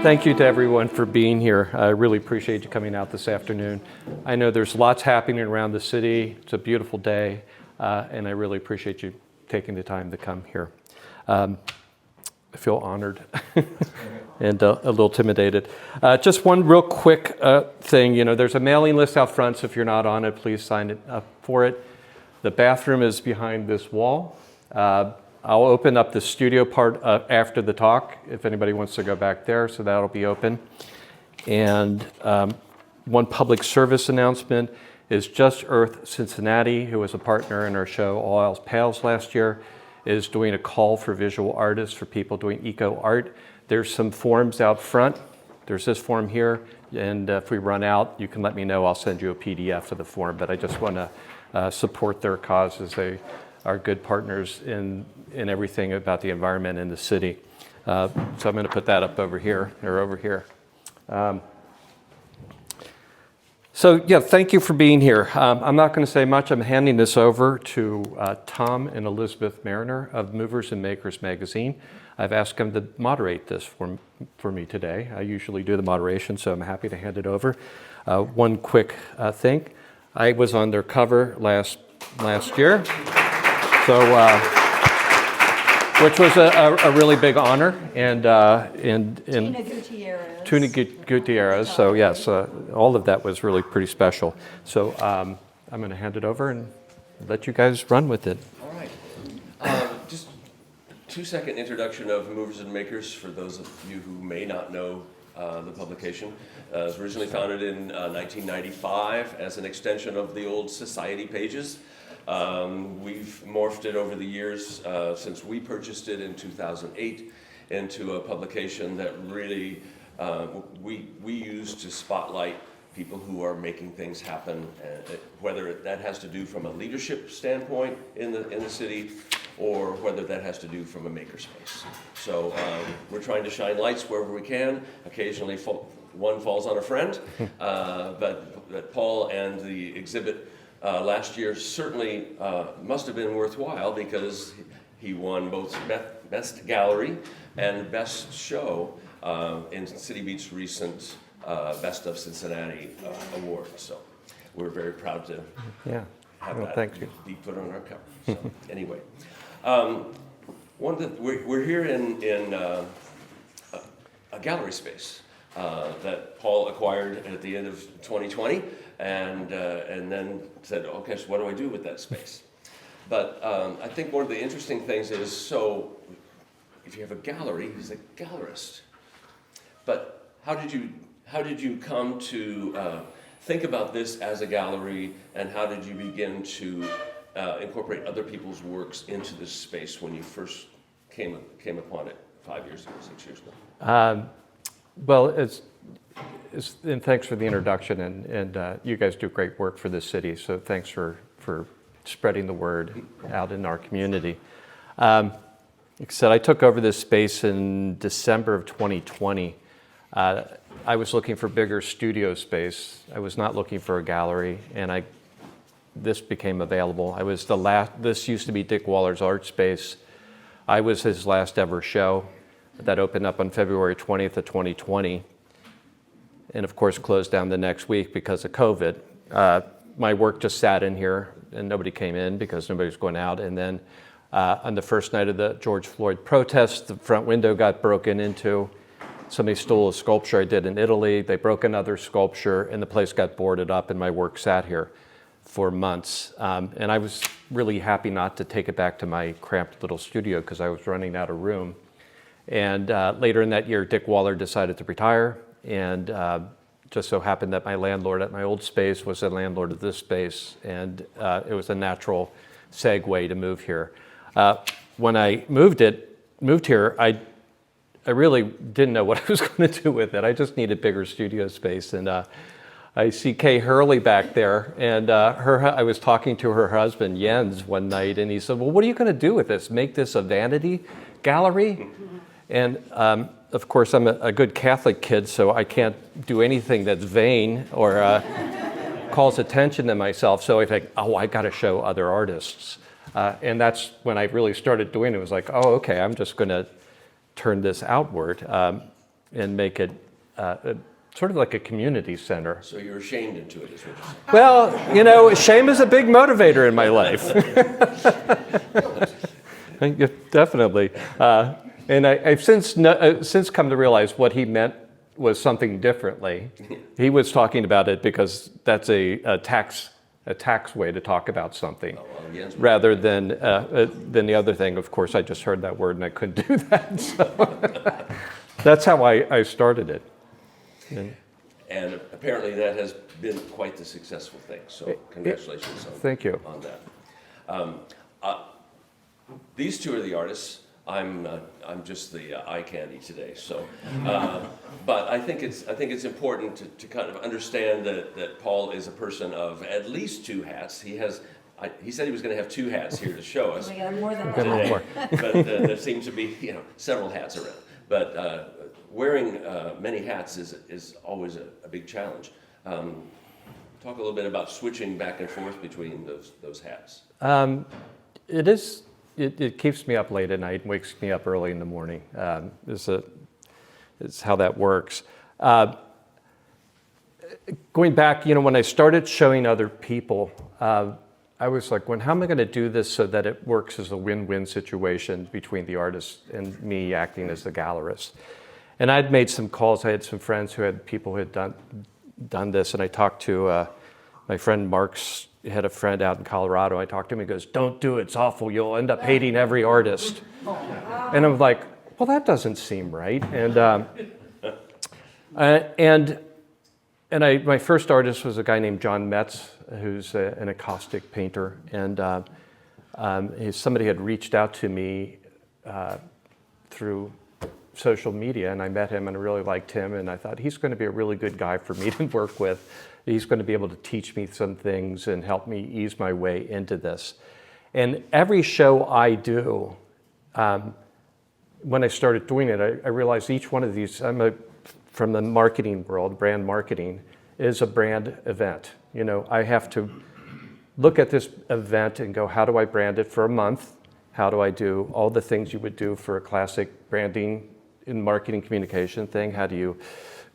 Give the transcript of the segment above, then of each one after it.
Thank you to everyone for being here. I really appreciate you coming out this afternoon. I know there's lots happening around the city. It's a beautiful day, and I really appreciate you taking the time to come here. I feel honored and a little intimidated. Just one real quick thing. There's a mailing list out front, so if you're not on it, please sign up for it. The bathroom is behind this wall. I'll open up the studio part after the talk, if anybody wants to go back there, so that'll be open. And one public service announcement is Just Earth Cincinnati, who was a partner in our show All Else Pales last year, is doing a call for visual artists, for people doing eco art. There's some forms out front. There's this form here, and if we run out, you can let me know. I'll send you a PDF of the form, but I just want to support their cause as they are good partners in everything about the environment in the city. So I'm going to put that up over here, or over here. So yeah, thank you for being here. I'm not going to say much. I'm handing this over to Thom and Elizabeth Mariner of Movers and Makers magazine. I've asked them to moderate this for me today. I usually do the moderation, so I'm happy to hand it over. One quick thing. I was on their cover last year. So, which was a really big honor, and Tina Gutierrez. So yes, all of that was really pretty special. So I'm going to hand it over and let you guys run with it. All right. Just 2-second introduction of Movers and Makers for those of you who may not know the publication. It was originally founded in 1995 as an extension of the old Society pages. We've morphed it over the years since we purchased it in 2008 into a publication that really we use to spotlight people who are making things happen, whether that has to do from a leadership standpoint in the city, or whether that has to do from a makerspace. So we're trying to shine lights wherever we can. Occasionally one falls on a friend, but Paul and the exhibit last year certainly must have been worthwhile, because he won both Best Gallery and Best Show in City Beat's recent Best of Cincinnati award. So we're very proud to have that be put on our cover. So anyway, we're here in a gallery space that Paul acquired at the end of 2020. And then said, okay, so what do I do with that space? But I think one of the interesting things is, so if you have a gallery, he's a gallerist. But how did you come to think about this as a gallery, and how did you begin to incorporate other people's works into this space when you first came upon it 5 years ago, 6 years ago? Well, and thanks for the introduction, and you guys do great work for this city, so thanks for spreading the word out in our community. Like I said, I took over this space in December of 2020. I was looking for bigger studio space. I was not looking for a gallery, and this became available. This used to be Dick Waller's art space. I was his last ever show. That opened up on February 20th of 2020. And of course closed down the next week because of COVID. My work just sat in here, and nobody came in because nobody was going out. And then on the first night of the George Floyd protests, the front window got broken into. Somebody stole a sculpture I did in Italy. They broke another sculpture, and the place got boarded up, and my work sat here for months. And I was really happy not to take it back to my cramped little studio because I was running out of room. And later in that year, Dick Waller decided to retire. And just so happened that my landlord at my old space was the landlord of this space, and it was a natural segue to move here. When I moved here, I really didn't know what I was going to do with it. I just needed bigger studio space, and I see Kay Hurley back there, and I was talking to her husband Jens one night, and he said, "Well, what are you going to do with this? Make this a vanity gallery?" And of course, I'm a good Catholic kid, so I can't do anything that's vain or calls attention to myself. So I think, I got to show other artists. And that's when I really started doing it. It was like, okay, I'm just going to turn this outward. and make it sort of like a community center. So you're ashamed into it, is what you're saying. Well, you know, shame is a big motivator in my life. Yeah, definitely. And I've since come to realize what he meant was something differently. He was talking about it because that's a tax way to talk about something, rather than the other thing. Of course, I just heard that word and I couldn't do that. So that's how I started it. And apparently that has been quite the successful thing. So congratulations Thank you. on that. These two are the artists. I'm just the eye candy today. So, but I think it's important to kind of understand that Paul is a person of at least two hats. He said he was going to have two hats here to show us. We got more than Good that. more. But there seems to be several hats around. But wearing many hats is always a big challenge. Talk a little bit about switching back and forth between those hats. It is. It keeps me up late at night and wakes me up early in the morning. Is how that works. Going back, when I started showing other people, I was like, how am I going to do this so that it works as a win-win situation between the artist and me acting as the gallerist? And I'd made some calls. I had some friends who had people who had done this, and I talked to my friend Mark's. Had a friend out in Colorado. I talked to him. He goes, "Don't do it. It's awful. You'll end up hating every artist." And I'm like, "Well, that doesn't seem right." And my first artist was a guy named John Metz, who's an acoustic painter. And somebody had reached out to me through social media, and I met him and I really liked him. And I thought, he's going to be a really good guy for me to work with. He's going to be able to teach me some things and help me ease my way into this. And every show I do, when I started doing it, I realized each one of these, from the marketing world, brand marketing, is a brand event. I have to look at this event and go, how do I brand it for a month? How do I do all the things you would do for a classic branding and marketing communication thing? How do you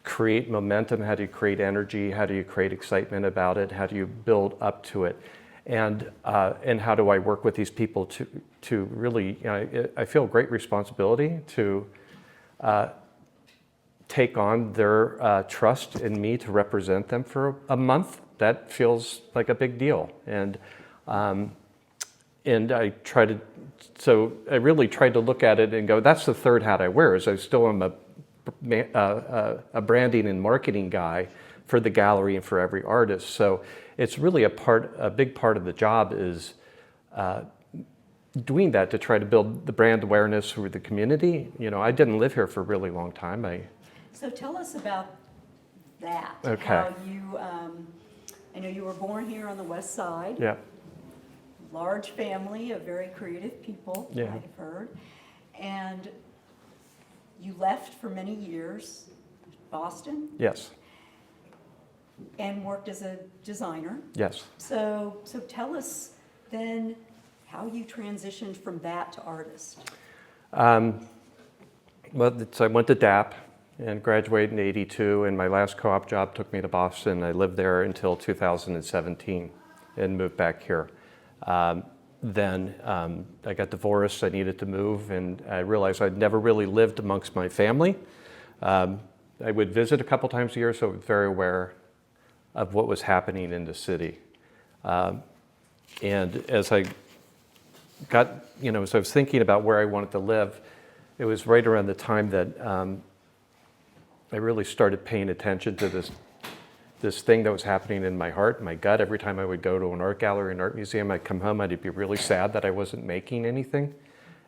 create momentum? How do you create energy? How do you create excitement about it? How do you build up to it? And how do I work with these people to really, I feel great responsibility to take on their trust in me to represent them for a month. That feels like a big deal. And I really tried to look at it and go, that's the third hat I wear, is I still am a branding and marketing guy for the gallery and for every artist. So it's really a big part of the job is doing that to try to build the brand awareness for the community. I didn't live here for a really long time. So tell us about that. Okay. How you, I know you were born here on the west side. Yeah. Large family of very creative people, Yeah. I've heard. And you left for many years, Boston, Yes. and worked as a designer. Yes. So tell us then how you transitioned from that to artist. So I went to DAP and graduated in '82, and my last co-op job took me to Boston. I lived there until 2017 and moved back here. Then I got divorced, I needed to move, and I realized I'd never really lived amongst my family. I would visit a couple times a year, so I was very aware of what was happening in the city. And as I got, as I was thinking about where I wanted to live, it was right around the time that I really started paying attention to this thing that was happening in my heart, my gut. Every time I would go to an art gallery, an art museum, I'd come home, I'd be really sad that I wasn't making anything.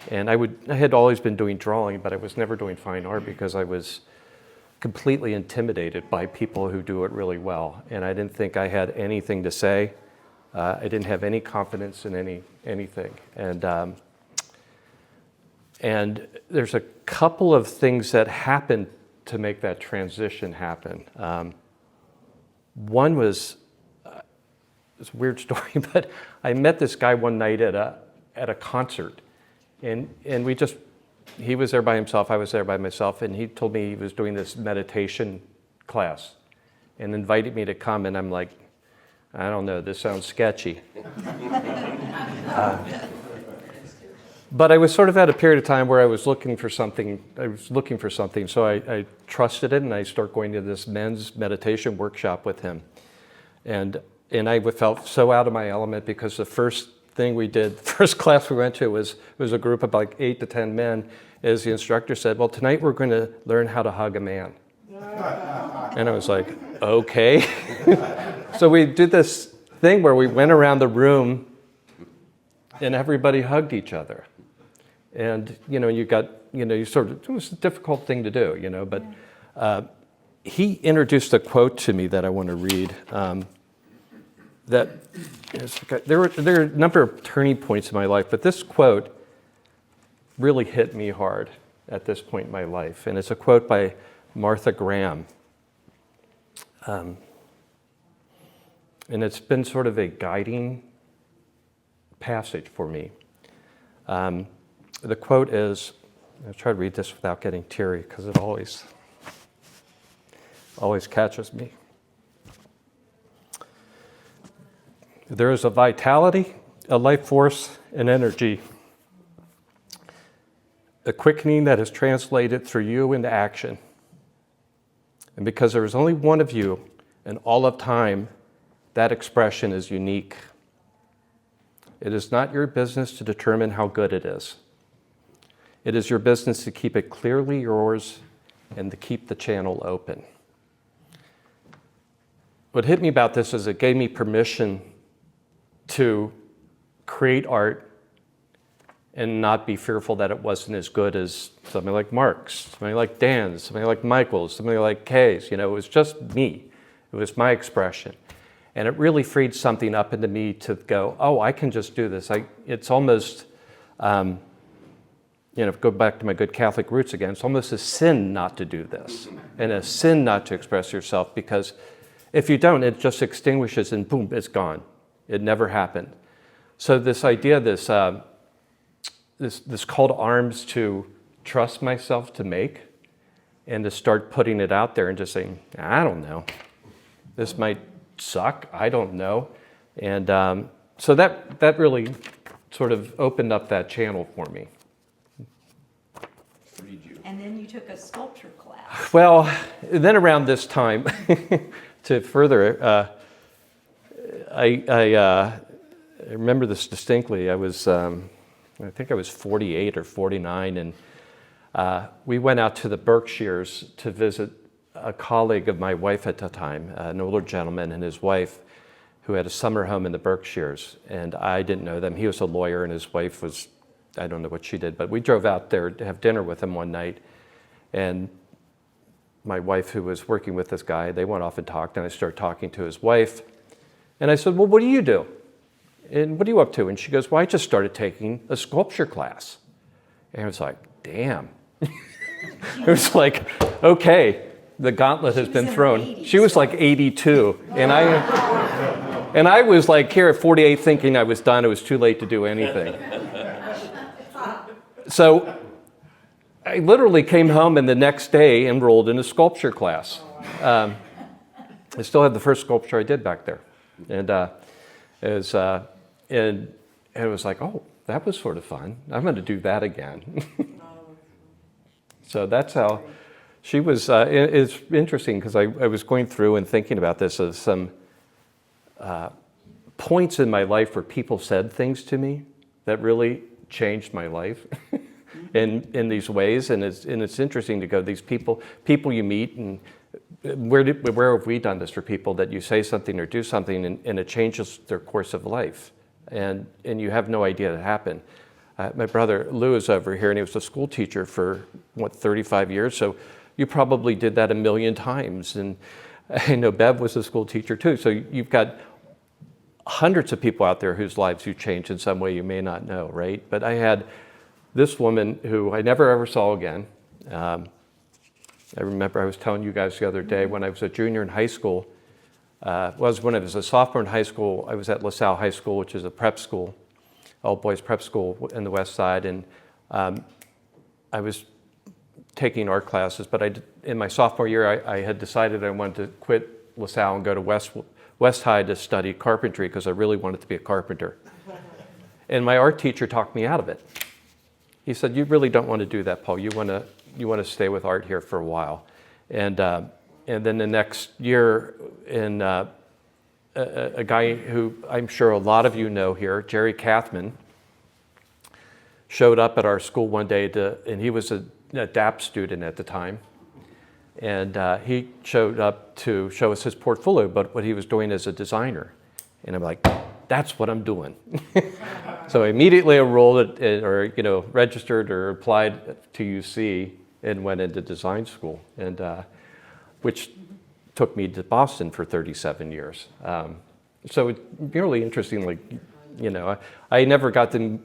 And I had always been doing drawing, but I was never doing fine art because I was completely intimidated by people who do it really well. And I didn't think I had anything to say. I didn't have any confidence in anything. And there's a couple of things that happened to make that transition happen. One was, it's a weird story, but I met this guy one night at a concert, and we just he was there by himself, I was there by myself, and he told me he was doing this meditation class and invited me to come, and I'm like, I don't know, this sounds sketchy. But I was sort of at a period of time where I was looking for something, so I trusted it, and I started going to this men's meditation workshop with him. And I felt so out of my element because the first thing we did, the first class we went to was a group of like 8 to 10 men, as the instructor said, well, tonight we're going to learn how to hug a man. And I was like, okay. So we did this thing where we went around the room and everybody hugged each other. And, it was a difficult thing to do, but he introduced a quote to me that I want to read. There are a number of turning points in my life, but this quote really hit me hard at this point in my life. And it's a quote by Martha Graham. And it's been sort of a guiding passage for me. The quote is, I'll try to read this without getting teary because it always catches me. There is a vitality, a life force, an energy, a quickening that is translated through you into action. And because there is only one of you in all of time, that expression is unique. It is not your business to determine how good it is. It is your business to keep it clearly yours and to keep the channel open. What hit me about this is it gave me permission to create art and not be fearful that it wasn't as good as somebody like Mark's, somebody like Dan's, somebody like Michael's, somebody like Kay's. It was just me. It was my expression. And it really freed something up into me to go, oh, I can just do this. It's almost, go back to my good Catholic roots again, it's almost a sin not to do this and a sin not to express yourself, because if you don't, it just extinguishes and boom, it's gone. It never happened. So this idea, this call to arms to trust myself to make and to start putting it out there and just saying, I don't know. This might suck. I don't know. And so that really sort of opened up that channel for me. And then you took a sculpture class. Well, then around this time, to further, I remember this distinctly. I think I was 48 or 49, and we went out to the Berkshires to visit a colleague of my wife at the time, an older gentleman and his wife, who had a summer home in the Berkshires, and I didn't know them. He was a lawyer, and his wife was, I don't know what she did, but we drove out there to have dinner with him one night, and my wife, who was working with this guy, they went off and talked, and I started talking to his wife, and I said, well, what do you do? And what are you up to? And she goes, well, I just started taking a sculpture class. And I was like, damn. It was like, okay, the gauntlet has been thrown. She was like 82. And I was like here at 48 thinking I was done. It was too late to do anything. So I literally came home and the next day enrolled in a sculpture class. I still have the first sculpture I did back there. And it was like, oh, that was sort of fun. I'm going to do that again. So that's how she was. It's interesting because I was going through and thinking about this as some points in my life where people said things to me that really changed my life in these ways. And it's interesting to go, these people you meet, and where have we done this for people, that you say something or do something and it changes their course of life, and you have no idea it happened. My brother Lou is over here, and he was a school teacher for 35 years, so you probably did that a million times. And I know Bev was a school teacher too, so you've got hundreds of people out there whose lives you changed in some way you may not know, right? But I had this woman who I never ever saw again. I remember I was telling you guys the other day, when I was a junior in high school, when I was a sophomore in high school, I was at LaSalle High School, which is a prep school, all boys prep school in the West Side. And I was taking art classes, but in my sophomore year, I had decided I wanted to quit LaSalle and go to West High to study carpentry because I really wanted to be a carpenter. And my art teacher talked me out of it. He said, "You really don't want to do that, Paul. You want to stay with art here for a while." And then the next year, a guy who I'm sure a lot of you know here, Jerry Kathman, showed up at our school one day and he was a DAP student at the time. And he showed up to show us his portfolio, but what he was doing as a designer. And I'm like, that's what I'm doing. So I immediately enrolled registered or applied to UC and went into design school, and which took me to Boston for 37 years. So it's really interesting, I never got to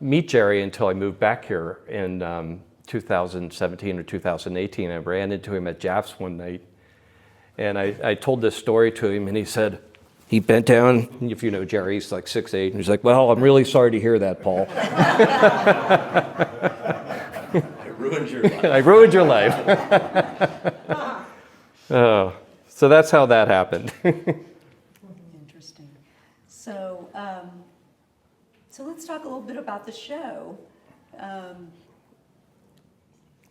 meet Jerry until I moved back here in 2017 or 2018. I ran into him at Jaff's one night, and I told this story to him, and he said, he bent down, if you know Jerry, he's like 6'8", and he's like, "Well, I'm really sorry to hear that, Paul." I ruined your life. I ruined your life. Oh, so that's how that happened. Interesting. So, so let's talk a little bit about the show.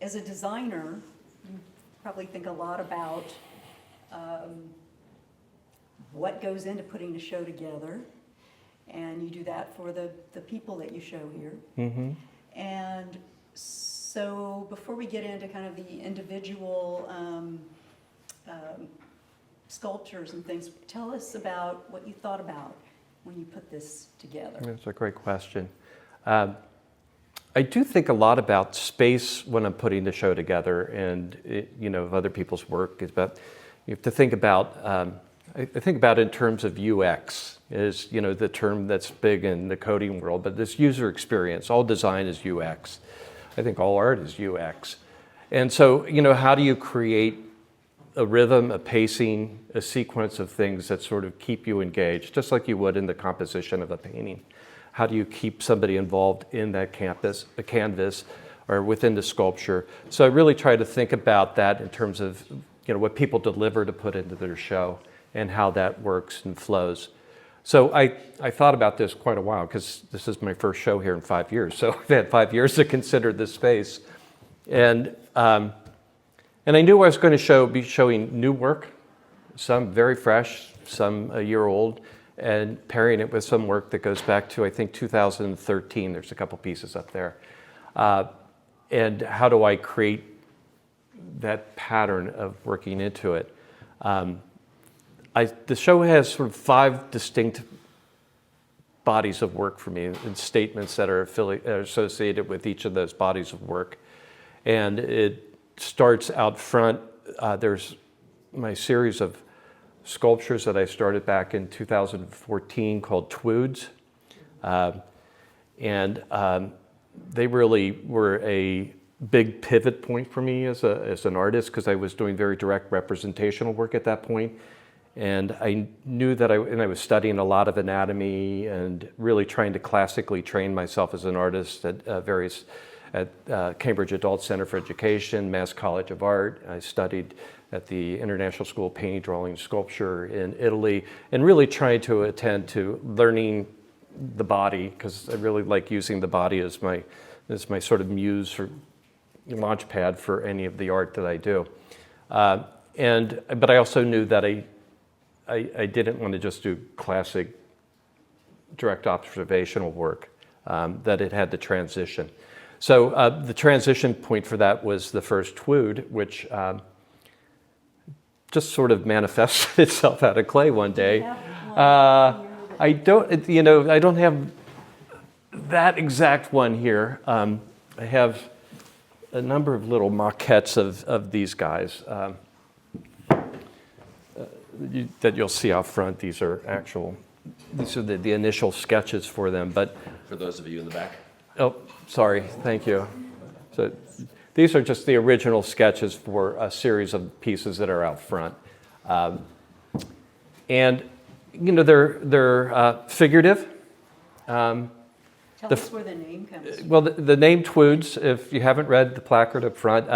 As a designer, you probably think a lot about what goes into putting a show together, and you do that for the people that you show here. Mm-hmm. And so before we get into kind of the individual sculptures and things, tell us about what you thought about when you put this together. That's a great question. I do think a lot about space when I'm putting the show together, and of other people's work. It's about, you have to think about. I think about it in terms of UX, is the term that's big in the coding world, but this user experience. All design is UX. I think all art is UX, and so how do you create a rhythm, a pacing, a sequence of things that sort of keep you engaged, just like you would in the composition of a painting. How do you keep somebody involved in that canvas, or within the sculpture? So I really try to think about that in terms of what people deliver to put into their show and how that works and flows. So I thought about this quite a while, because this is my first show here in 5 years. So I've had 5 years to consider this space, and I knew I was going to be showing new work, some very fresh, some a year old, and pairing it with some work that goes back to, I think, 2013. There's a couple pieces up there. And how do I create that pattern of working into it? The show has sort of 5 distinct bodies of work for me, and statements that are associated with each of those bodies of work. And it starts out front. There's my series of sculptures that I started back in 2014 called Twoods. They really were a big pivot point for me as an artist, because I was doing very direct representational work at that point. And I knew that I was studying a lot of anatomy and really trying to classically train myself as an artist at Cambridge Adult Center for Education, Mass College of Art. I studied at the International School of Painting, Drawing, and Sculpture in Italy, and really trying to attend to learning the body, because I really like using the body as my sort of muse or launch pad for any of the art that I do. But I also knew that I didn't want to just do classic direct observational work, that it had to transition. So the transition point for that was the first Twood, which just sort of manifested itself out of clay one day. I don't have that exact one here. I have a number of little maquettes of these guys. That you'll see out front. These are the initial sketches for them. But For those of you in the back. oh, sorry, thank you. So these are just the original sketches for a series of pieces that are out front, and they're figurative. Tell Tell us where the name comes from. Well, the name Twoods, if you haven't read the placard up front,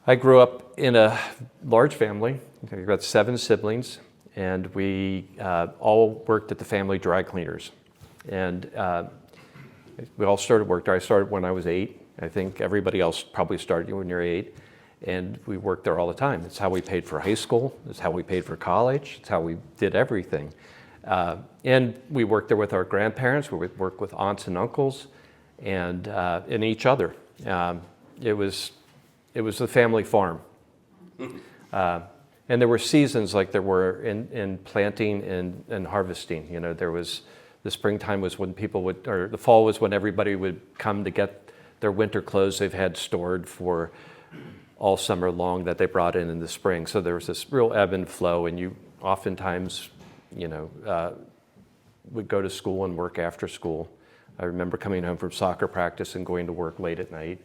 I grew up in a large family. We've got 7 siblings, and we all worked at the family dry cleaners. And we all started work there. I started when I was 8. I think everybody else probably started when you're 8. And we worked there all the time. It's how we paid for high school. It's how we paid for college. It's how we did everything. And we worked there with our grandparents. We would work with aunts and uncles and each other. It was a family farm. And there were seasons like there were in planting and harvesting. You know, there was, the springtime was when people would, or the fall was when everybody would come to get their winter clothes they've had stored for all summer long that they brought in the spring. So there was this real ebb and flow, and you oftentimes, you know, would go to school and work after school. I remember coming home from soccer practice and going to work late at night.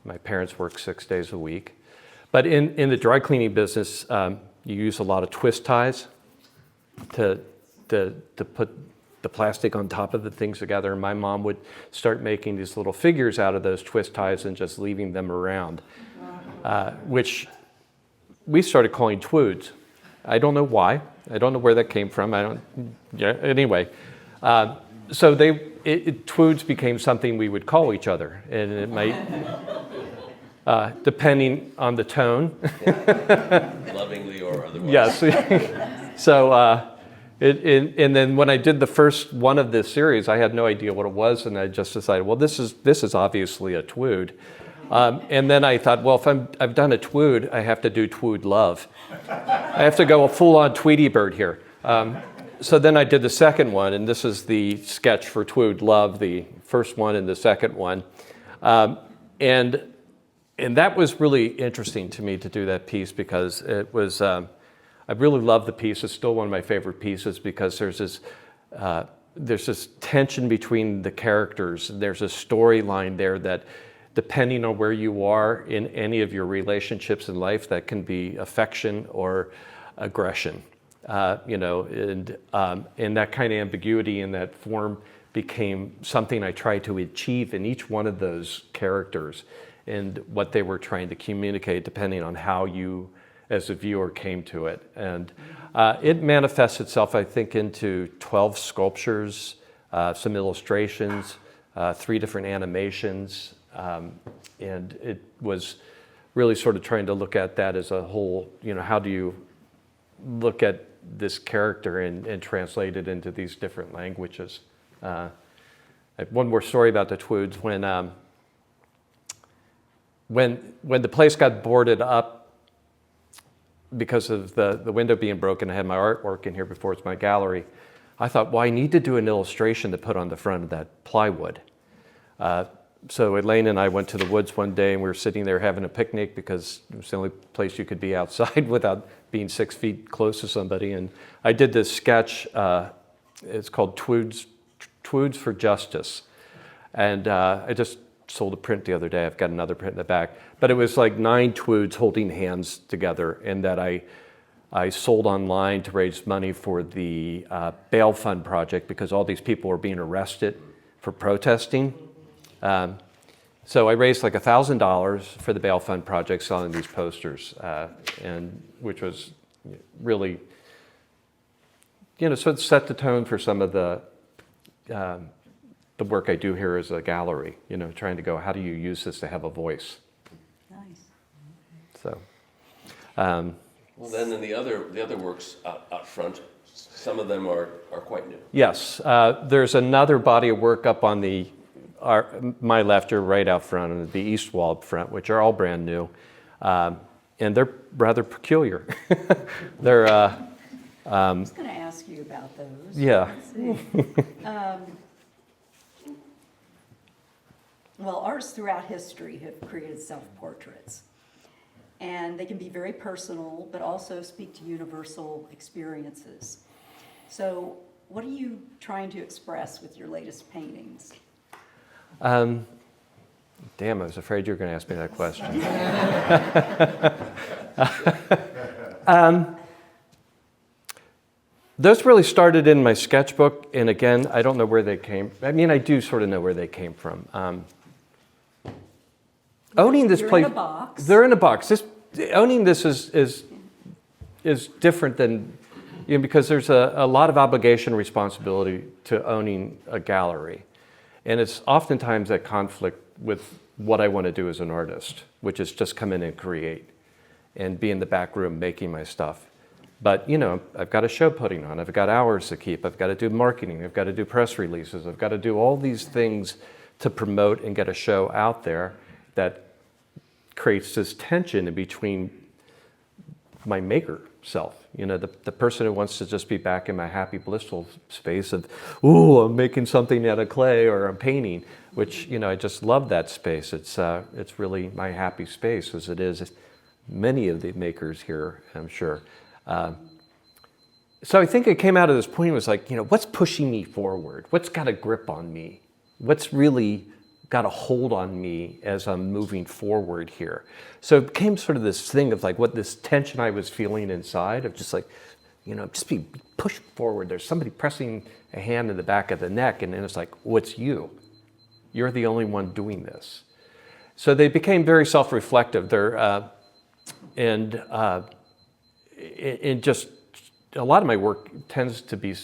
My parents worked 6 days a week. But in the dry cleaning business, you use a lot of twist ties to put the plastic on top of the things together. And my mom would start making these little figures out of those twist ties and just leaving them around, which we started calling Twoods. I don't know why. I don't know where that came from. Anyway. So Twoods became something we would call each other, and it might, depending on the tone. Lovingly or otherwise. Yes. So, and then when I did the first one of this series, I had no idea what it was, and I just decided, well, this is obviously a Twood. And then I thought, well, if I've done a Twood, I have to do Twood love. I have to go a full-on Tweety bird here. So then I did the second one, and this is the sketch for Twood love, the first one and the second one. And that was really interesting to me to do that piece, because it was, I really love the piece. It's still one of my favorite pieces, because there's this tension between the characters. There's a storyline there that, depending on where you are in any of your relationships in life, that can be affection or aggression. You know, and that kind of ambiguity in that form became something I tried to achieve in each one of those characters, and what they were trying to communicate, depending on how you, as a viewer, came to it. And it manifests itself, I think, into 12 sculptures, some illustrations, 3 different animations, and it was really sort of trying to look at that as a whole. You know, how do you look at this character and translate it into these different languages? I have one more story about the Twoods. When the place got boarded up because of the window being broken, I had my artwork in here before. It's my gallery. I thought, well, I need to do an illustration to put on the front of that plywood. So Elaine and I went to the woods one day, and we were sitting there having a picnic, because it was the only place you could be outside without being 6 feet close to somebody. And I did this sketch. It's called Twoods for Justice. And I just sold a print the other day. I've got another print in the back. But it was like 9 Twoods holding hands together, and that I sold online to raise money for the bail fund project, because all these people were being arrested for protesting. So I raised like $1,000 for the bail fund project selling these posters, and which was really, you know, so it set the tone for some of the work I do here as a gallery, you know, trying to go, how do you use this to have a voice? Nice. So. Well, then in the other works out front, some of them are quite new. Yes, there's another body of work up on my left, or right out front, and the east wall up front, which are all brand new, and they're rather peculiar. They're. I was going to ask you about those. Yeah. Let's see. Well, artists throughout history have created self-portraits, and they can be very personal, but also speak to universal experiences. So, what are you trying to express with your latest paintings? Damn, I was afraid you were going to ask me that question. those really started in my sketchbook, and again, I don't know where they came. I mean, I do sort of know where they came from. Owning this You're place, in a box. they're in a box. Owning this is different than, because there's a lot of obligation and responsibility to owning a gallery, and it's oftentimes at conflict with what I want to do as an artist, which is just come in and create, and be in the back room making my stuff. But, I've got a show putting on, I've got hours to keep, I've got to do marketing, I've got to do press releases, I've got to do all these things to promote and get a show out there that creates this tension in between my maker self, the person who wants to just be back in my happy, blissful space of, ooh, I'm making something out of clay or I'm painting, which, I just love that space. It's really my happy space, as it is many of the makers here, I'm sure. So I think it came out of this point, it was like, what's pushing me forward? What's got a grip on me? What's really got a hold on me as I'm moving forward here? So it became sort of this thing of like what this tension I was feeling inside of just like, just be pushed forward. There's somebody pressing a hand in the back of the neck, and then it's like, oh, it's you. You're the only one doing this. So they became very self-reflective. And just a lot of my work tends to be,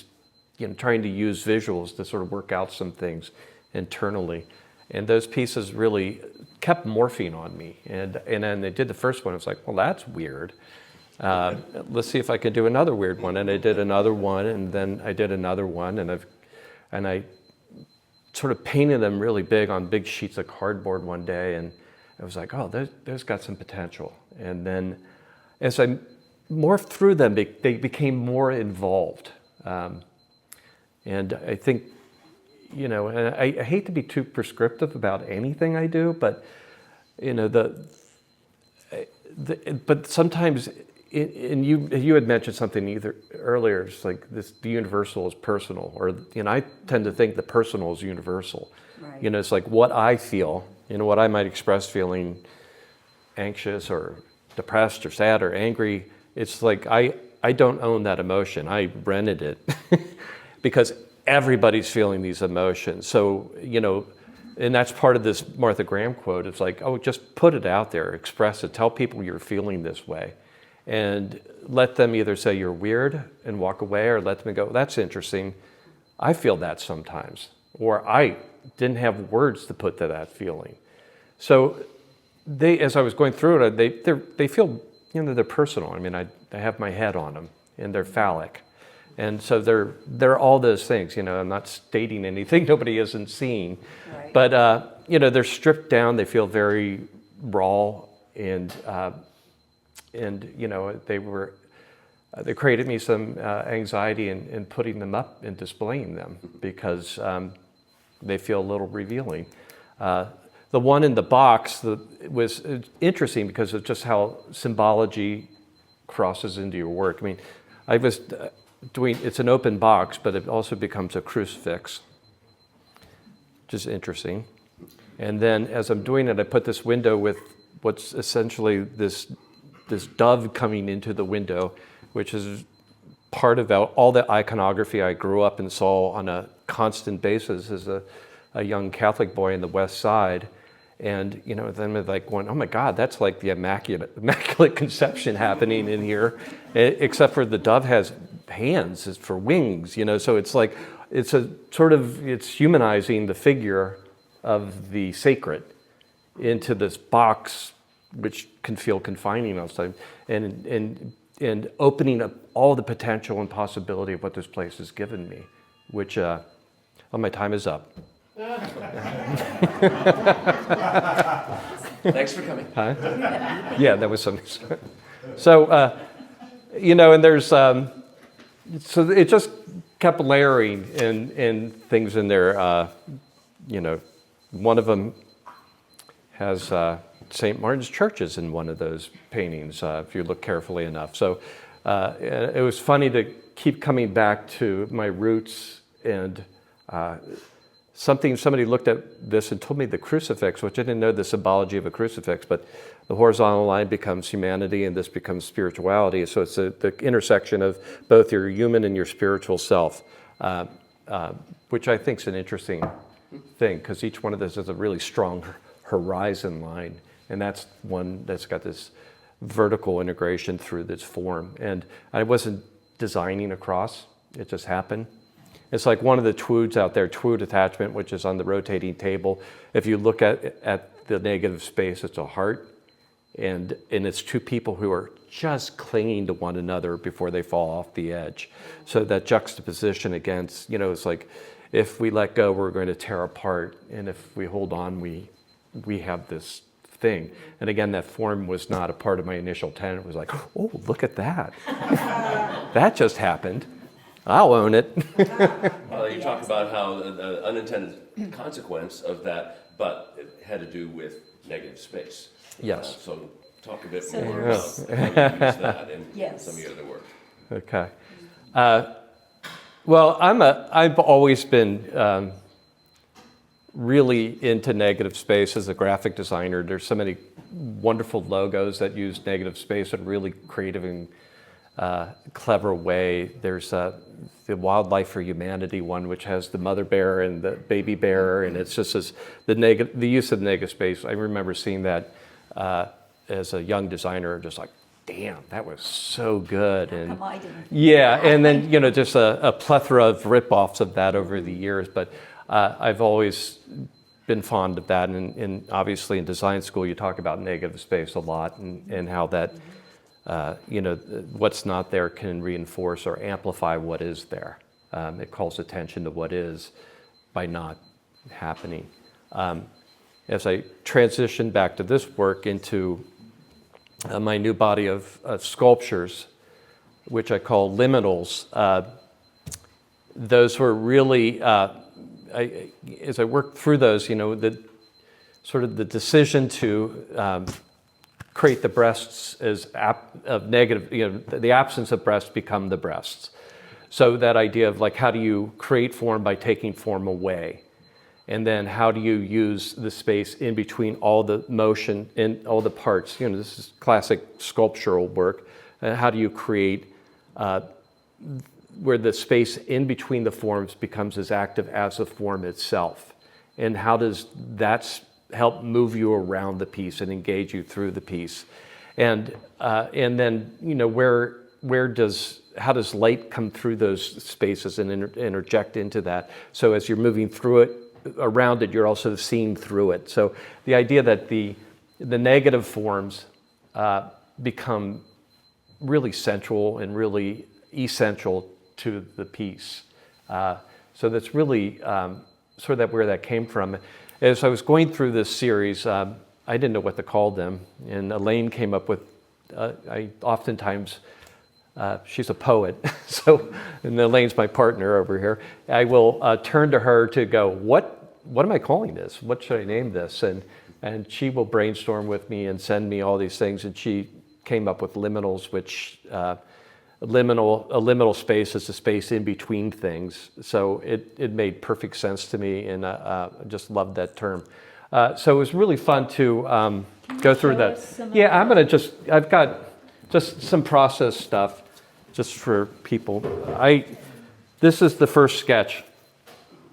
trying to use visuals to sort of work out some things internally. And those pieces really kept morphing on me. And then they did the first one. It was like, well, that's weird. Let's see if I can do another weird one. And I did another one, and then I did another one, and I sort of painted them really big on big sheets of cardboard one day, and I was like, oh, those got some potential. And then as I morphed through them, they became more involved. And I think, and I hate to be too prescriptive about anything I do, but but sometimes, and you had mentioned something either earlier, it's like the universal is personal, or I tend to think the personal is universal. Right. It's like what I feel, what I might express feeling anxious or depressed or sad or angry. It's like I don't own that emotion. I rented it because everybody's feeling these emotions. So, and that's part of this Martha Graham quote. It's like, oh, just put it out there, express it, tell people you're feeling this way, and let them either say you're weird and walk away, or let them go, that's interesting. I feel that sometimes, or I didn't have words to put to that feeling. So they, as I was going through it, they feel, they're personal. I mean, I have my head on them, and they're phallic. And so they're all those things, I'm not stating anything nobody isn't seeing. Right. But, they're stripped down, they feel very raw, and they created me some anxiety in putting them up and displaying them, because they feel a little revealing. The one in the box was interesting because of just how symbology crosses into your work. I mean, I was it's an open box, but it also becomes a crucifix, which is interesting. And then as I'm doing it, I put this window with what's essentially this dove coming into the window, which is part of all the iconography I grew up and saw on a constant basis as a young Catholic boy in the West Side. And, then we're like going, oh my God, that's like the Immaculate Conception happening in here, except for the dove has hands, it's for wings, so it's like, it's humanizing the figure of the sacred into this box, which can feel confining outside, and opening up all the potential and possibility of what this place has given me, which, well, my time is up. Thanks for coming. Huh? Yeah, that was something. So, and there's, so it just kept layering in things in there. One of them has St. Martin's churches in one of those paintings, if you look carefully enough. So it was funny to keep coming back to my roots and somebody looked at this and told me the crucifix, which I didn't know the symbology of a crucifix, but the horizontal line becomes humanity and this becomes spirituality. So it's the intersection of both your human and your spiritual self, which I think is an interesting thing, because each one of those is a really strong horizon line, and that's one that's got this vertical integration through this form. And I wasn't designing a cross, it just happened. It's like one of the twoods out there, twood attachment, which is on the rotating table. If you look at the negative space, it's a heart, and it's two people who are just clinging to one another before they fall off the edge. So that juxtaposition against, it's like, if we let go, we're going to tear apart, and if we hold on, we have this thing. And again, that form was not a part of my initial tenet. It was like, oh, look at that. That just happened. I'll own it. You talk about how the unintended consequence of that, but it had to do with negative space. Yes. So talk a bit So more there's- about how you use that in Yes. some of your other work. Okay. Well, I've always been really into negative space as a graphic designer. There's so many wonderful logos that use negative space in a really creative and clever way. There's the Wildlife for Humanity one, which has the mother bear and the baby bear, and it's just the use of negative space. I remember seeing that as a young designer, just like, damn, that was so good. And Come I didn't. yeah, and then just a plethora of rip-offs of that over the years. But I've always been fond of that, and obviously in design school you talk about negative space a lot, and how that what's not there can reinforce or amplify what is there. It calls attention to what is by not happening. As I transition back to this work into my new body of sculptures, which I call liminals, those were really, as I worked through those, the decision to create the breasts as of negative, the absence of breasts become the breasts. So that idea of like, how do you create form by taking form away? And then how do you use the space in between all the motion and all the parts? This is classic sculptural work. How do you create where the space in between the forms becomes as active as the form itself? And how does that help move you around the piece and engage you through the piece? And then, how does light come through those spaces and interject into that? So as you're moving through it, around it, you're also seeing through it. So the idea that the negative forms become really central and really essential to the piece. So that's really sort of where that came from. As I was going through this series, I didn't know what to call them, and Elaine came up with, she's a poet, and Elaine's my partner over here. I will turn to her to go, what am I calling this? What should I name this? And she will brainstorm with me and send me all these things, and she came up with liminals, which a liminal space is a space in between things. So it made perfect sense to me, and I just loved that term. So it was really fun to go through that. Yeah, I've got just some process stuff just for people. This is the first sketch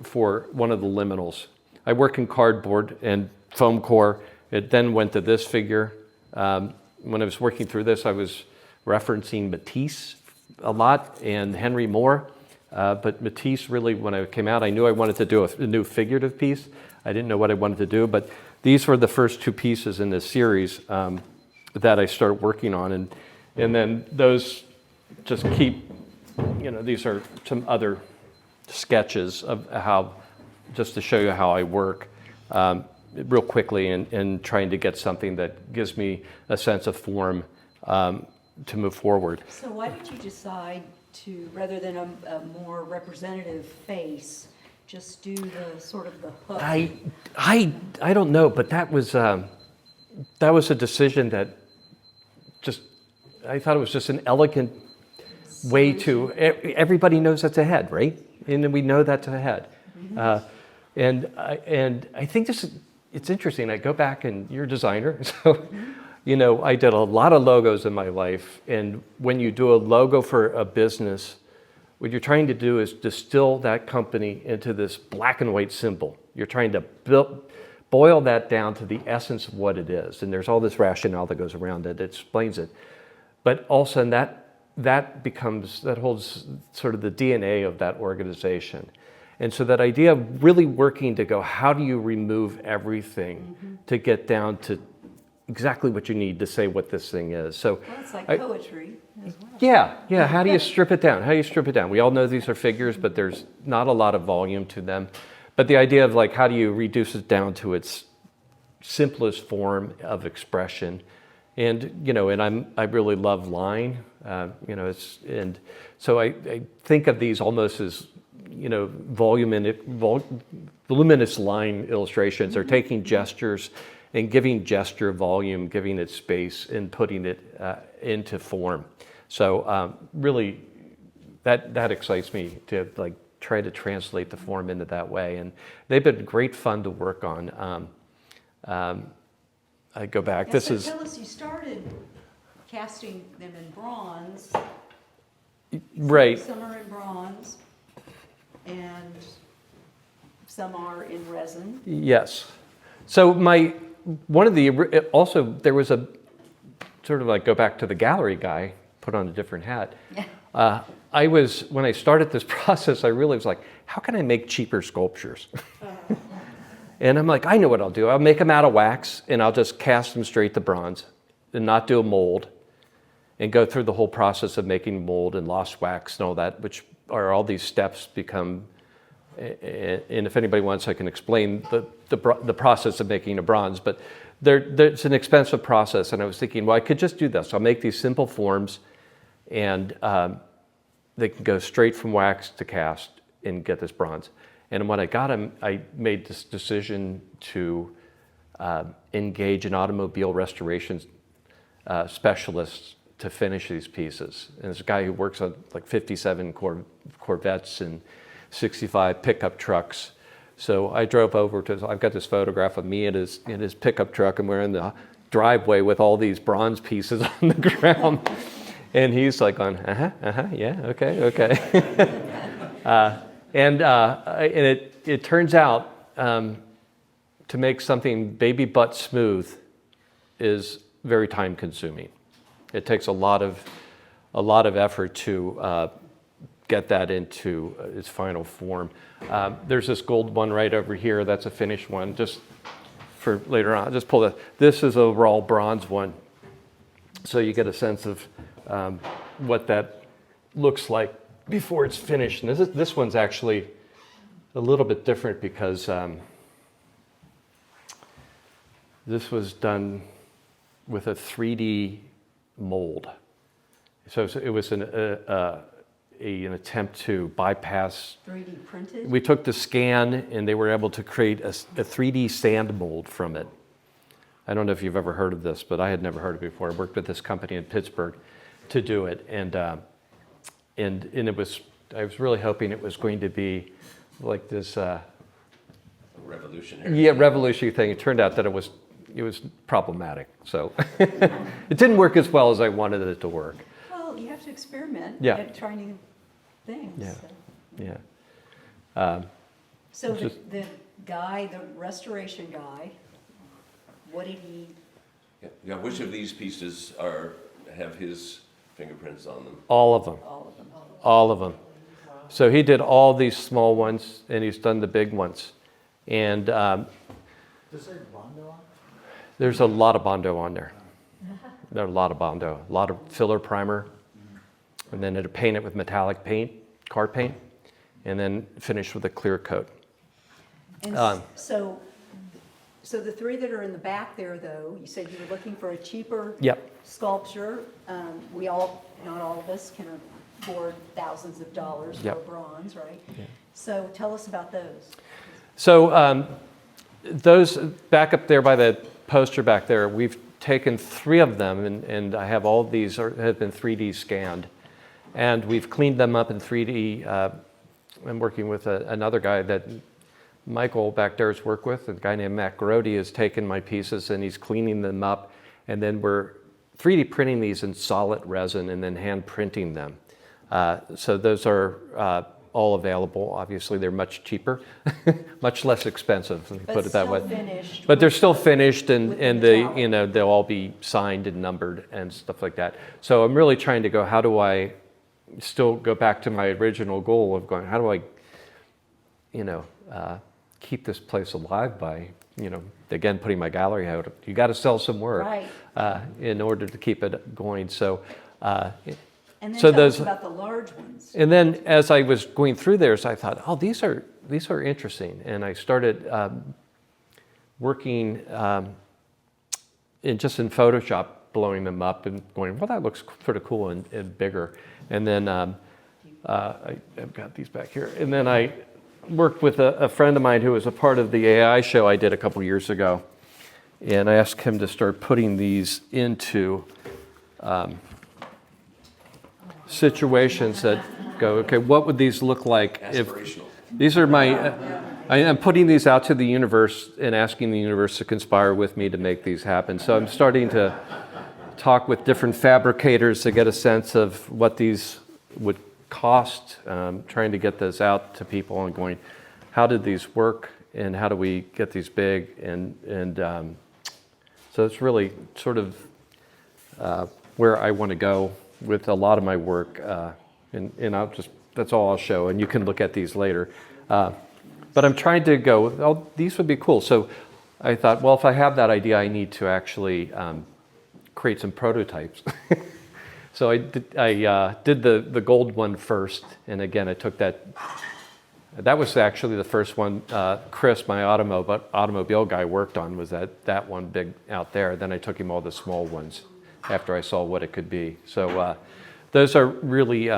for one of the liminals. I work in cardboard and foam core. It then went to this figure. When I was working through this, I was referencing Matisse a lot and Henry Moore. But Matisse really, when I came out, I knew I wanted to do a new figurative piece. I didn't know what I wanted to do, but these were the first two pieces in this series that I started working on. And then those just keep, these are some other sketches of how, just to show you how I work real quickly and trying to get something that gives me a sense of form to move forward. So why did you decide to, rather than a more representative face, just do the sort of the hook? I don't know, but that was a decision that I thought it was just an elegant way to, everybody knows that's a head, right? And we know that's a head. And I think it's interesting. I go back, and you're a designer, so I did a lot of logos in my life. And when you do a logo for a business, what you're trying to do is distill that company into this black and white symbol. You're trying to boil that down to the essence of what it is. And there's all this rationale that goes around it. It explains it. But also that holds sort of the DNA of that organization. And so that idea of really working to go, how do you remove everything to get down to exactly what you need to say what this thing is? So Well, it's like poetry as well. yeah. How do you strip it down? We all know these are figures, but there's not a lot of volume to them. But the idea of like, how do you reduce it down to its simplest form of expression? And and I really love line. And so I think of these almost as voluminous line illustrations. They're taking gestures and giving gesture volume, giving it space, and putting it into form. So really, that excites me to like try to translate the form into that way. And they've been great fun to work on. I go back. Yeah, so tell us, you started casting them in bronze. Right. Some are in bronze, and some are in resin. Yes. So also there was a sort of like, go back to the gallery guy, put on a different hat. When I started this process, I really was like, how can I make cheaper sculptures? And I'm like, I know what I'll do. I'll make them out of wax, and I'll just cast them straight to bronze and not do a mold, and go through the whole process of making mold and lost wax and all that, which are all these steps become. And if anybody wants, I can explain the process of making a bronze. But it's an expensive process, and I was thinking, well, I could just do this. I'll make these simple forms, and they can go straight from wax to cast and get this bronze. And when I got them, I made this decision to engage an automobile restoration specialist to finish these pieces. And it's a guy who works on like 57 Corvettes and 65 pickup trucks. So I drove over I've got this photograph of me in his pickup truck, and we're in the driveway with all these bronze pieces on the ground. And he's like on, yeah, okay. And it turns out to make something baby butt smooth is very time consuming. It takes a lot of effort to get that into its final form. There's this gold one right over here. That's a finished one. Just for later on, I'll just pull that. This is a raw bronze one, so you get a sense of what that looks like before it's finished. And this one's actually a little bit different because this was done with a 3D mold. So it was an attempt to bypass. 3D printed? We took the scan, and they were able to create a 3D sand mold from it. I don't know if you've ever heard of this, but I had never heard of it before. I worked with this company in Pittsburgh to do it, and it was. I was really hoping it was going to be like this. Revolutionary. Yeah, revolutionary thing. It turned out that it was problematic. So it didn't work as well as I wanted it to work. Well, you have to experiment. Yeah. You have to try new things. Yeah. So. Yeah. So the guy, the restoration guy, what did he? Yeah. Which of these pieces have his fingerprints on them? All of them. All of them. All of them. So he did all these small ones, and he's done the big ones. And Does it say Bondo on? there's a lot of Bondo on there. There's a lot of Bondo, a lot of filler primer, and then it'll paint it with metallic paint, car paint, and then finish with a clear coat. And so the three that are in the back there, though, you said you were looking for a cheaper Yep. sculpture. Not all of us can afford thousands of dollars Yep. for bronze, right? Yeah. So tell us about those. So those back up there by the poster back there, we've taken 3 of them, and I have all of these have been 3D scanned, and we've cleaned them up in 3D. I'm working with another guy that Michael back there's worked with, a guy named Matt Grody, has taken my pieces and he's cleaning them up, and then we're 3D printing these in solid resin and then hand printing them. So those are all available. Obviously, they're much cheaper, much less expensive. Let me put it that way. Finished. But they're still finished, with and the they, metallic. you know, they'll all be signed and numbered and stuff like that. So I'm really trying to go, how do I still go back to my original goal of going, how do I, you know, keep this place alive by, you know, again, putting my gallery out. You got to sell some work in order to keep it going. So, And then so tell us those, about the large ones. and then as I was going through theirs, I thought, oh, these are interesting, and I started working in Photoshop, blowing them up and going, well, that looks sort of cool and bigger. And then I've got these back here, and then I worked with a friend of mine who was a part of the AI show I did a couple years ago, and I asked him to start putting these into situations that go, okay, what would these look like if Aspirational. these are my, I am putting these out to the universe and asking the universe to conspire with me to make these happen. So I'm starting to talk with different fabricators to get a sense of what these would cost, trying to get those out to people and going, how did these work and how do we get these big? And so it's really sort of where I want to go with a lot of my work. And I'll just, that's all I'll show, and you can look at these later. But I'm trying to go, oh, these would be cool. So I thought, well, if I have that idea, I need to actually create some prototypes. So I did the gold one first, and again, I took that. That was actually the first one Chris, my automobile guy, worked on, was that one big out there. Then I took him all the small ones after I saw what it could be. So those are really,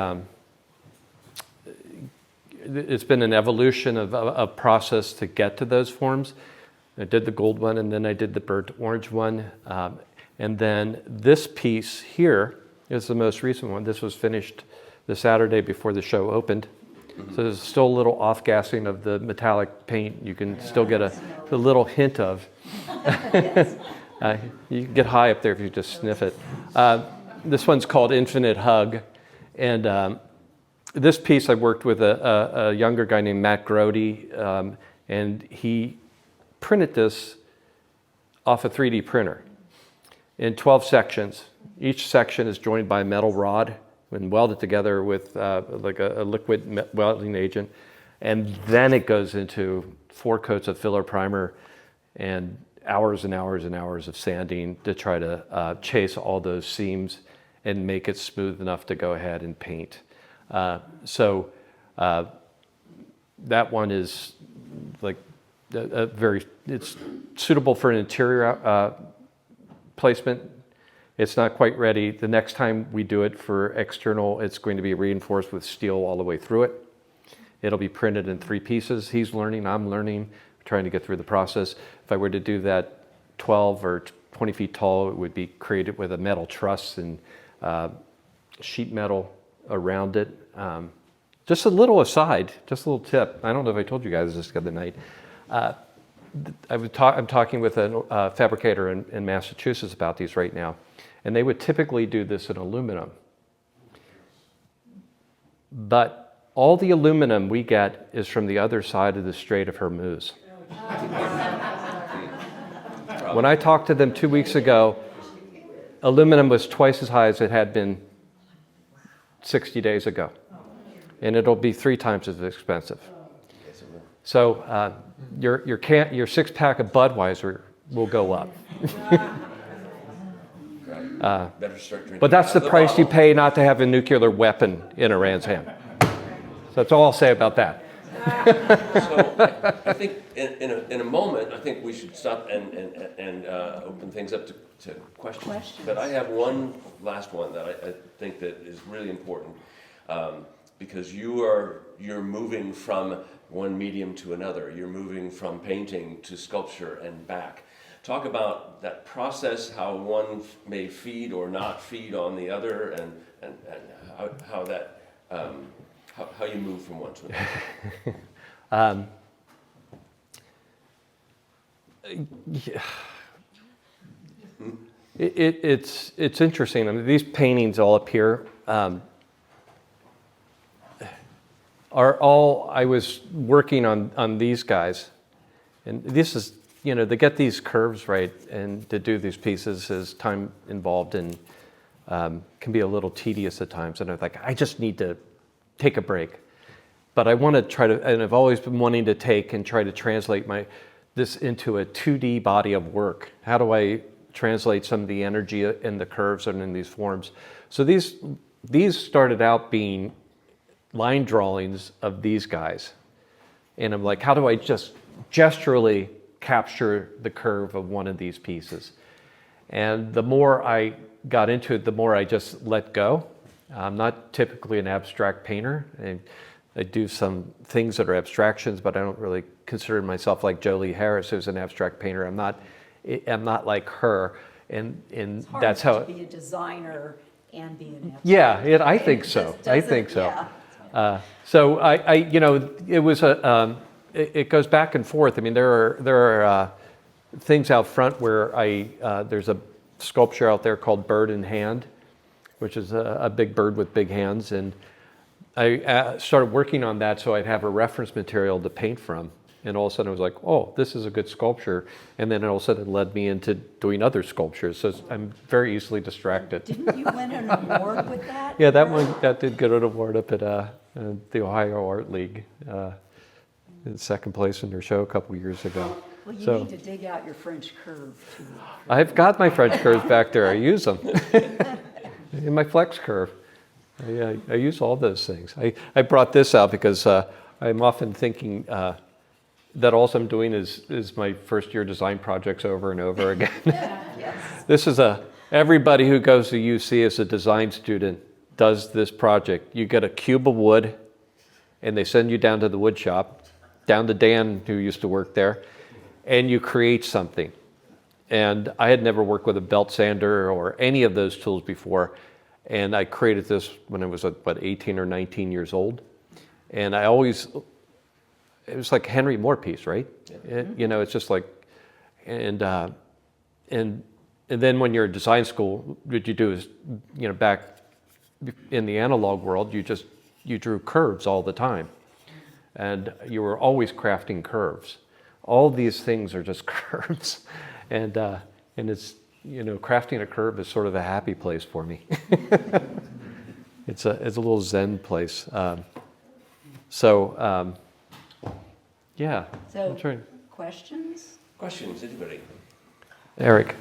it's been an evolution of a process to get to those forms. I did the gold one, and then I did the burnt orange one. And then this piece here is the most recent one. This was finished the Saturday before the show opened. So there's still a little off-gassing of the metallic paint. You can still get a little hint of. You can get high up there if you just sniff it. This one's called Infinite Hug. And this piece I worked with a younger guy named Matt Grody, and he printed this off a 3D printer in 12 sections. Each section is joined by a metal rod and welded together with like a liquid welding agent. And then it goes into 4 coats of filler primer and hours and hours and hours of sanding to try to chase all those seams and make it smooth enough to go ahead and paint. So that one is like it's suitable for an interior placement. It's not quite ready. The next time we do it for external, it's going to be reinforced with steel all the way through it. It'll be printed in 3 pieces. He's learning, I'm learning, trying to get through the process. If I were to do that 12 or 20 feet tall, it would be created with a metal truss and sheet metal around it. Just a little aside, just a little tip. I don't know if I told you guys this the other night. I'm talking with a fabricator in Massachusetts about these right now, and they would typically do this in aluminum. But all the aluminum we get is from the other side of the Strait of Hormuz. When I talked to them 2 weeks ago, aluminum was twice as high as it had been 60 days ago. And it'll be 3 times as expensive. So your 6-pack of Budweiser will go up. Better start drinking. But that's out the of price you bottle. pay not to have a nuclear weapon in Iran's hand. So that's all I'll say about that. So I think in a moment, I think we should stop and open things up to questions. But I have one last one that I think that is really important, because you're moving from one medium to another. You're moving from painting to sculpture and back. Talk about that process, how one may feed or not feed on the other, and how that how you move from one to another. It's interesting. I mean, these paintings all up here are all, I was working on these guys. And this is, to get these curves right and to do these pieces is time involved and can be a little tedious at times. And I'm like, I just need to take a break. But I want to try to, and I've always been wanting to take and try to translate this into a 2D body of work. How do I translate some of the energy in the curves and in these forms? So these started out being line drawings of these guys. And I'm like, how do I just gesturally capture the curve of one of these pieces? And the more I got into it, the more I just let go. I'm not typically an abstract painter. And I do some things that are abstractions, but I don't really consider myself like Jolie Harris, who's an abstract painter. I'm not like her. And It's hard that's how. to be a designer and be an abstract. Yeah, I think It so. just I doesn't- think so. yeah. So it was it goes back and forth. I mean, there are things out front where there's a sculpture out there called Bird in Hand, which is a big bird with big hands, and I started working on that so I'd have a reference material to paint from. And all of a sudden I was like, oh, this is a good sculpture. And then all of a sudden it led me into doing other sculptures. So I'm very easily distracted. Didn't you win an award with that? Yeah, that did get an award up at the Ohio Art League, in second place in their show a couple years ago. Well, you So need to dig out your French curve too. I've got my French curves back there. I use them. In my flex curve. I use all those things. I brought this out because I'm often thinking that all I'm doing is my first year design projects over and over again. Yes. This is everybody who goes to UC as a design student does this project. You get a cube of wood and they send you down to the wood shop, down to Dan who used to work there, and you create something. And I had never worked with a belt sander or any of those tools before. And I created this when I was, 18 or 19 years old. And it was like a Henry Moore piece, right? Yeah. It's just like, and then when you're in design school, what you do is, back in the analog world, you drew curves all the time. And you were always crafting curves. All these things are just curves. And it's, crafting a curve is sort of a happy place for me. It's a little Zen place. Yeah. So, I'm trying. questions? Questions, anybody? Eric.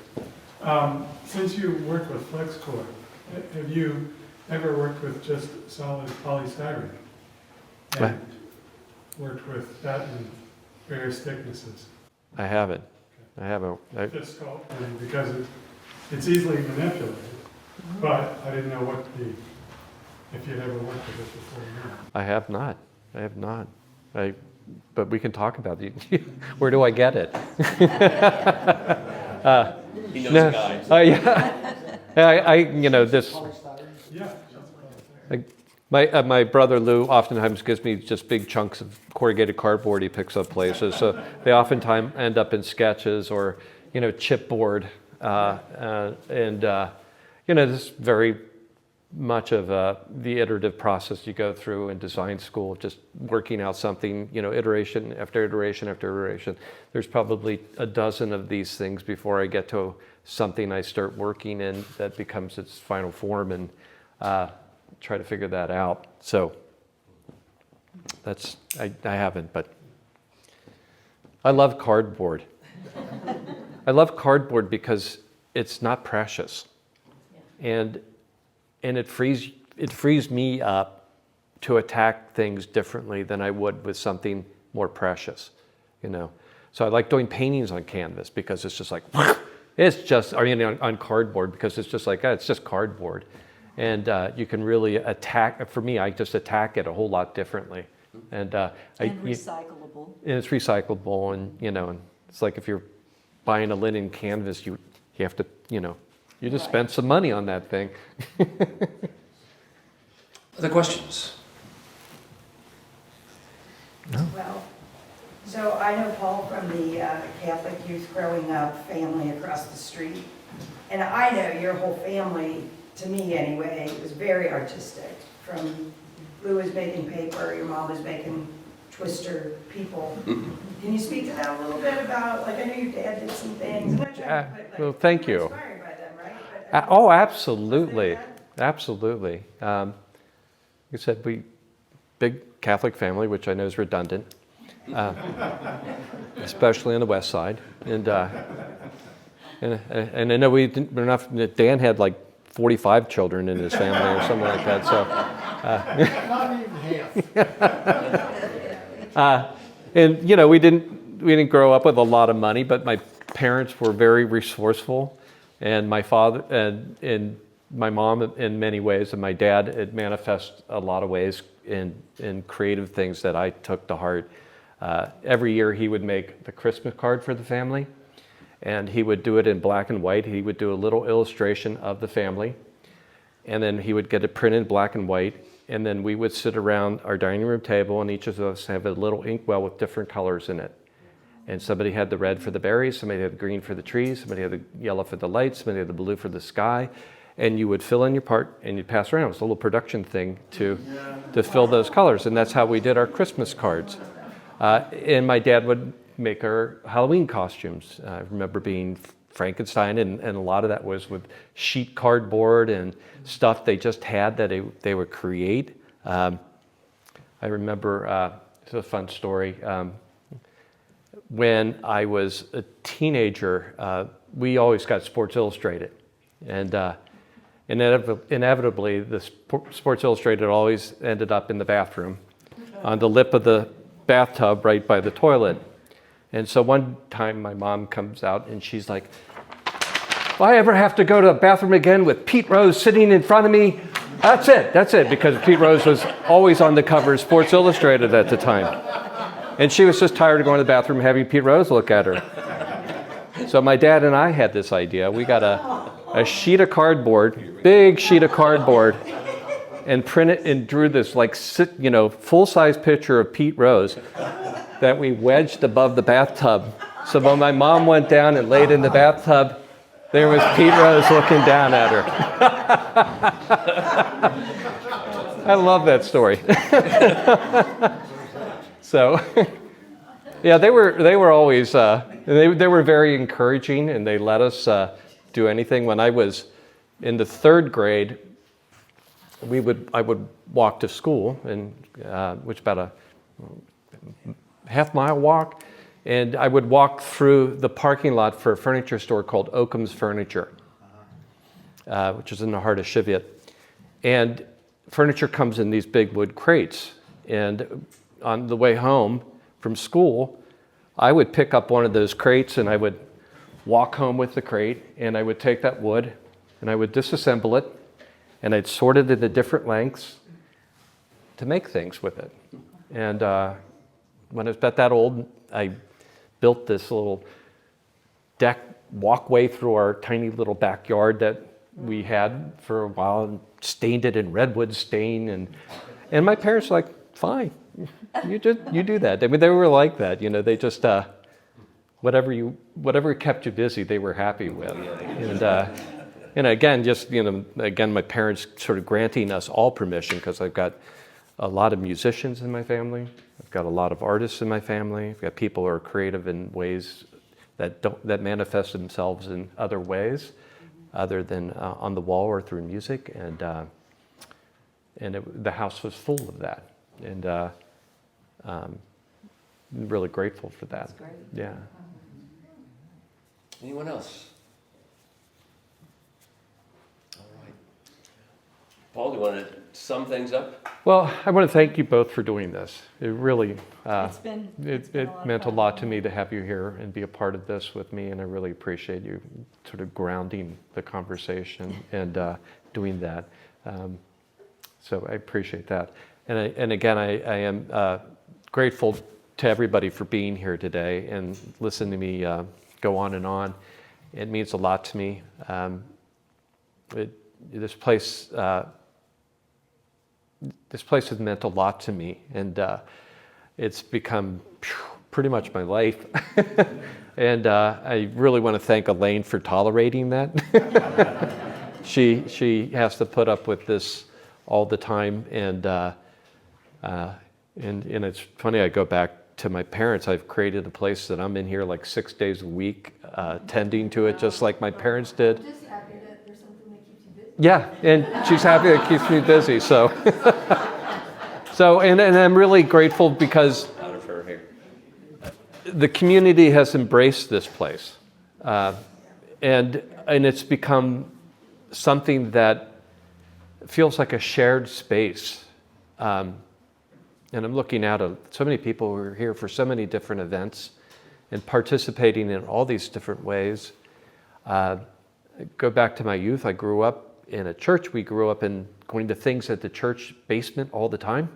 Since you work with FlexCore, have you ever worked with just solid polystyrene? Right. And worked with that in various thicknesses? I haven't. Just sculpting, because it's easily manipulated, but I didn't know if you'd ever worked with it before now. I have not. But we can talk about it. Where do I get it? He knows a guy. Yeah. This. Yeah. My brother Lou oftentimes gives me just big chunks of corrugated cardboard he picks up places. So they oftentimes end up in sketches or, chipboard. This is very much of the iterative process you go through in design school, just working out something, iteration after iteration after iteration. There's probably a dozen of these things before I get to something I start working in that becomes its final form and try to figure that out. So I haven't, but I love cardboard. I love cardboard because it's not precious. And it frees me up to attack things differently than I would with something more precious, So I like doing paintings on canvas because it's just like, on cardboard because it's just like, it's just cardboard. And you can really attack, for me, I just attack it a whole lot differently. And Recyclable. And it's recyclable and it's like if you're buying a linen canvas, you have to, you just spend some money on that thing. Other questions? Well, So I know Paul from the Catholic Youth Growing Up family across the street. And I know your whole family, to me anyway, was very artistic. From Lou was making paper, your mom was making twister people. Can you speak to that a little bit about, like, I know your dad did some things. I'm not trying to put, like, well, thank you. inspired by them, right? But, Oh, absolutely. Absolutely. Like I said, big Catholic family, which I know is redundant, especially on the west side. And I know we're not, Dan had like 45 children in his family or something like that. So, Not even half. and you know, we didn't grow up with a lot of money, but my parents were very resourceful, and my father and my mom in many ways, and my dad, it manifests a lot of ways in creative things that I took to heart. Every year he would make the Christmas card for the family, and he would do it in black and white. He would do a little illustration of the family, and then he would get it printed in black and white, and then we would sit around our dining room table, and each of us have a little inkwell with different colors in it. And somebody had the red for the berries, somebody had the green for the trees, somebody had the yellow for the lights, somebody had the blue for the sky. And you would fill in your part and you'd pass around. It was a little production thing to fill those colors. And that's how we did our Christmas cards. And my dad would make our Halloween costumes. I remember being Frankenstein, and a lot of that was with sheet cardboard and stuff they just had that they would create. I remember, it's a fun story. When I was a teenager, we always got Sports Illustrated. And inevitably, the Sports Illustrated always ended up in the bathroom, on the lip of the bathtub right by the toilet. And so one time my mom comes out and she's like, if I ever have to go to the bathroom again with Pete Rose sitting in front of me, that's it, because Pete Rose was always on the cover of Sports Illustrated at the time. And she was just tired of going to the bathroom and having Pete Rose look at her. So my dad and I had this idea. We got a sheet of cardboard, big sheet of cardboard, and printed and drew this like full-size picture of Pete Rose that we wedged above the bathtub. So when my mom went down and laid in the bathtub, there was Pete Rose looking down at her. I love that story. So, yeah, they were always they were very encouraging, and they let us do anything. When I was in the third grade, I would walk to school, and which about a half-mile walk, and I would walk through the parking lot for a furniture store called Oakham's Furniture, which is in the heart of Cheviot. And furniture comes in these big wood crates, and on the way home from school, I would pick up one of those crates and I would walk home with the crate, and I would take that wood and I would disassemble it, and I'd sort it into different lengths to make things with it. And when I was about that old, I built this little deck walkway through our tiny little backyard that we had for a while, and stained it in redwood stain, and my parents were like, fine, you do that. I mean, they were like that, they just whatever kept you busy, they were happy with. And again, my parents sort of granting us all permission, because I've got a lot of musicians in my family. I've got a lot of artists in my family. I've got people who are creative in ways that manifest themselves in other ways, other than on the wall or through music. And the house was full of that. And I'm really grateful for that. That's great. Yeah. Anyone else? All right. Paul, do you want to sum things up? Well, I want to thank you both for doing this. It really It's been it meant a lot to me to have you here and be a part of this with me, and I really appreciate you sort of grounding the conversation and doing that. So I appreciate that. And again, I am grateful to everybody for being here today and listening to me go on and on. It means a lot to me. This place has meant a lot to me, and it's become pretty much my life. And I really want to thank Elaine for tolerating that. She has to put up with this all the time, and it's funny. I go back to my parents. I've created a place that I'm in here like 6 days a week, tending to it, just like my parents did. I'm just happy that there's something that keeps you busy. Yeah, and she's happy it keeps me busy. So, and I'm really grateful because Out of her hair. the community has embraced this place, and it's become something that feels like a shared space. And I'm looking out at so many people who are here for so many different events and participating in all these different ways. Go back to my youth. I grew up in a church. We grew up in going to things at the church basement all the time.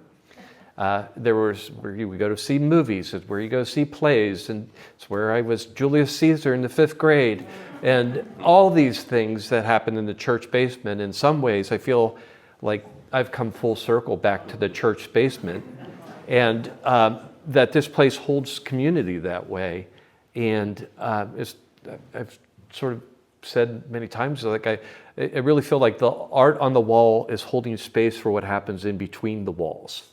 There was where you would go to see movies, it's where you go see plays, and it's where I was Julius Caesar in the 5th grade. And all these things that happen in the church basement, in some ways I feel like I've come full circle back to the church basement, and that this place holds community that way. And I've sort of said many times, like I really feel like the art on the wall is holding space for what happens in between the walls.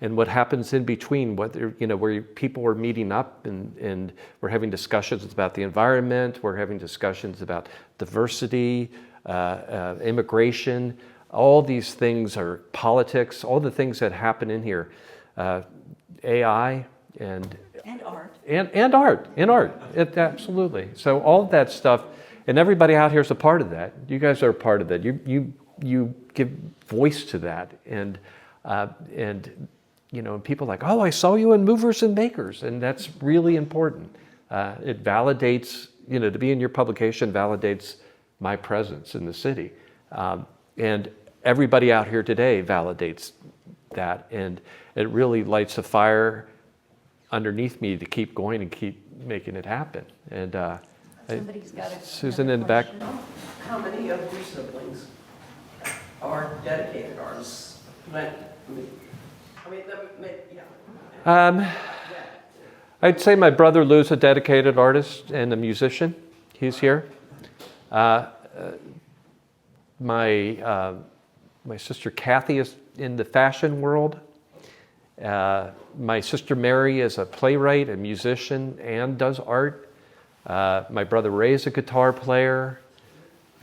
And what happens in between, where people are meeting up and we're having discussions about the environment, we're having discussions about diversity, immigration, all these things are politics, all the things that happen in here, AI and art. And art, absolutely. So all of that stuff, and everybody out here is a part of that. You guys are a part of that. You give voice to that, and people are like, oh, I saw you in Movers and Makers, and that's really important. It validates, to be in your publication validates my presence in the city, and everybody out here today validates that, and it really lights a fire underneath me to keep going and keep making it happen. And Somebody's got a. Susan in the back. How many of your siblings are dedicated artists? I'd say my brother Lou's a dedicated artist and a musician. He's here. My sister Kathy is in the fashion world. My sister Mary is a playwright, a musician, and does art. My brother Ray is a guitar player.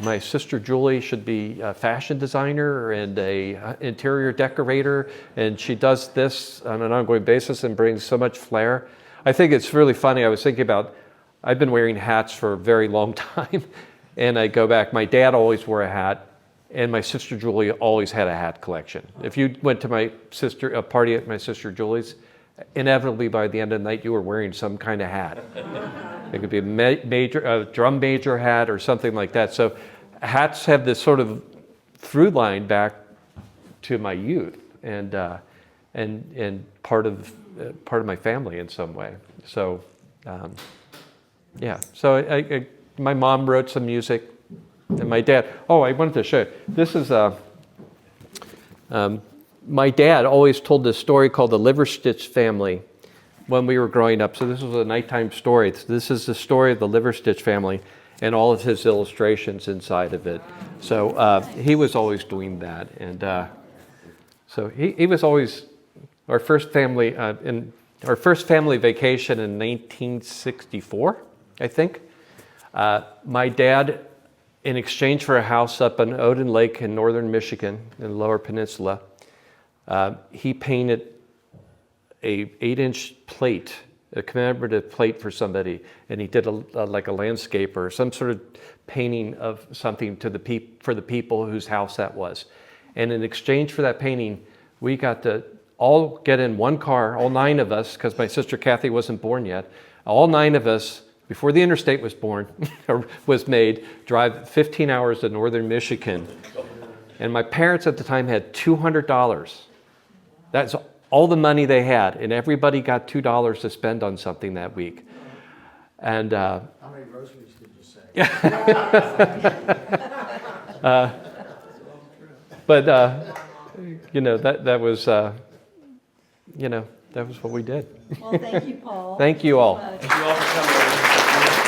My sister Julie should be a fashion designer and a interior decorator, and she does this on an ongoing basis and brings so much flair. I think it's really funny. I was thinking about, I've been wearing hats for a very long time, and I go back, my dad always wore a hat, and my sister Julie always had a hat collection. If you went to a party at my sister Julie's, inevitably by the end of the night you were wearing some kind of hat. It could be a drum major hat or something like that. So hats have this sort of through line back to my youth and part of my family in some way. So yeah. So my mom wrote some music, and my dad. Oh, I wanted to show you. This is my dad always told this story called the Liver Stitch family when we were growing up. So this was a nighttime story. This is the story of the Liver Stitch family and all of his illustrations inside of it. So he was always doing that. And so he was always our first family vacation in 1964, I think. My dad, in exchange for a house up on Odin Lake in northern Michigan, in the Lower Peninsula, he painted a 8-inch plate, a commemorative plate for somebody, and he did like a landscape or some sort of painting of something for the people whose house that was. And in exchange for that painting, we got to all get in one car, all 9 of us, because my sister Kathy wasn't born yet, all 9 of us, before the interstate was born, or was made, drive 15 hours to northern Michigan. And my parents at the time had $200. That's all the money they had, and everybody got $2 to spend on something that week. And How many groceries did you say? That that was what we did. Well, thank you, Paul. Thank you all. so much. Thank you all for coming.